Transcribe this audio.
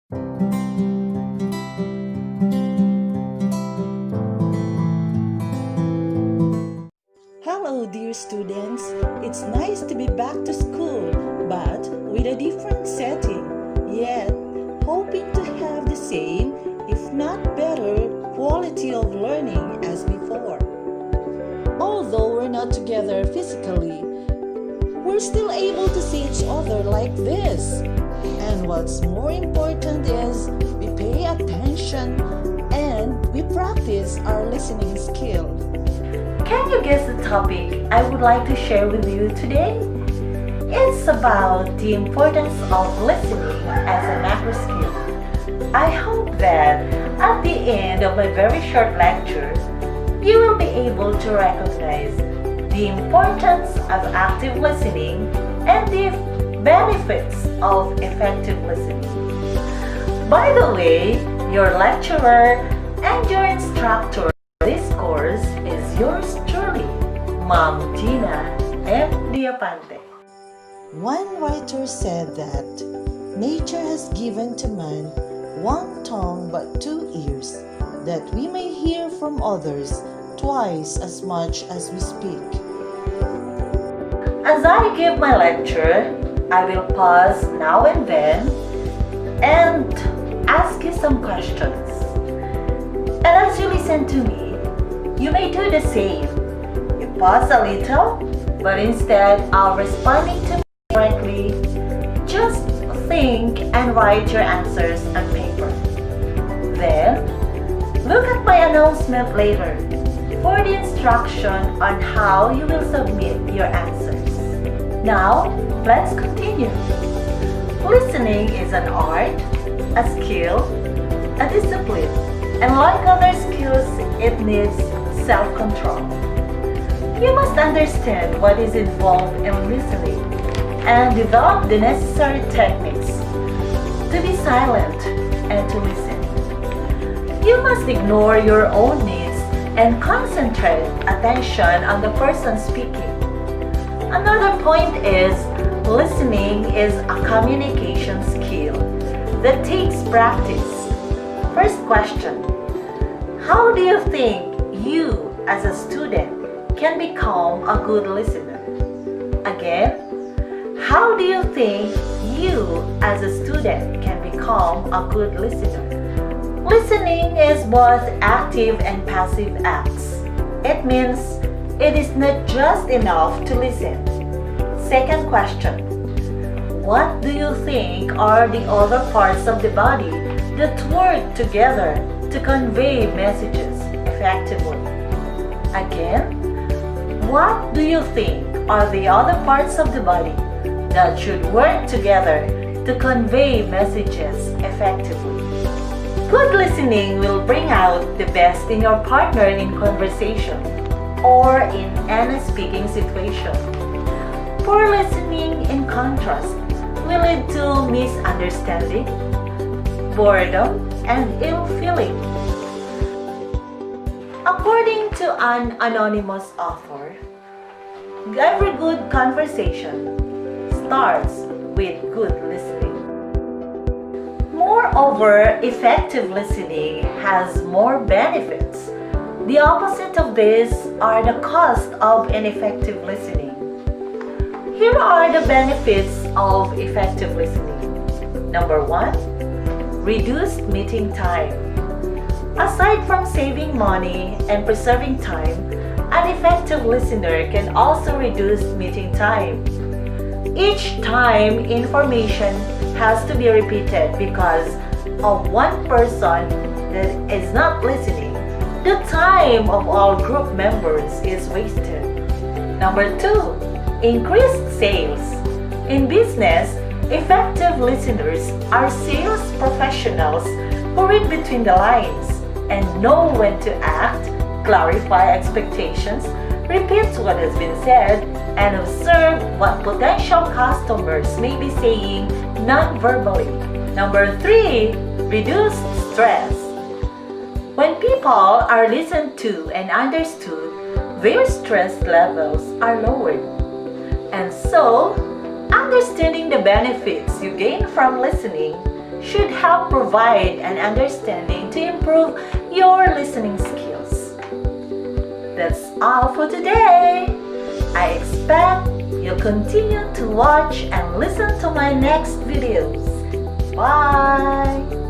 Hello, dear students. It's nice to be back to school, but with a different setting. Yet, hoping to have the same, if not better, quality of learning as before. Although we're not together physically, we're still able to see each other like this. And what's more important is we pay attention and we practice our listening skill. Can you guess the topic I would like to share with you today? It's about the importance of listening as a macro skill. I hope that at the end of my very short lecture, you will be able to recognize the importance of active listening and the benefits of effective listening. By the way, your lecturer and your instructor for this course is yours truly, Ma'am Gina M. Diapante. One writer said that nature has given to man one tongue but two ears, that we may hear from others twice as much as we speak. As I give my lecture, I will pause now and then and ask you some questions. And as you listen to me, you may do the same. You pause a little, but instead of responding to me directly, just think and write your answers on paper. Then, look at my announcement later for the instruction on how you will submit your answers. Now, let's continue. Listening is an art, a skill, a discipline, and like other skills, it needs self-control. You must understand what is involved in listening and develop the necessary techniques to be silent and to listen. You must ignore your own needs and concentrate attention on the person speaking. Another point is listening is a communication skill that takes practice. First question: how do you think you as a student can become a good listener? Again, how do you think you as a student can become a good listener? Listening is both active and passive acts. It means it is not just enough to listen. Second question: what do you think are the other parts of the body that work together to convey messages effectively? Again, what do you think are the other parts of the body that should work together to convey messages effectively? Good listening will bring out the best in your partner in conversation or in any speaking situation. Poor listening, in contrast, will lead to misunderstanding, boredom, and ill feeling. According to an anonymous author, every good conversation starts with good listening. Moreover, effective listening has more benefits. The opposite of this are the cost of ineffective listening. Here are the benefits of effective listening. Number 1, reduced meeting time. Aside from saving money and preserving time, an effective listener can also reduce meeting time. Each time information has to be repeated because of one person that is not listening, the time of all group members is wasted. Number 2, increased sales. In business, effective listeners are sales professionals who read between the lines and know when to act, clarify expectations, repeat what has been said, and observe what potential customers may be saying non-verbally. Number 3, reduced stress. When people are listened to and understood, their stress levels are lowered. And so, understanding the benefits you gain from listening should help provide an understanding to improve your listening skills. That's all for today. I expect you'll continue to watch and listen to my next videos. Bye!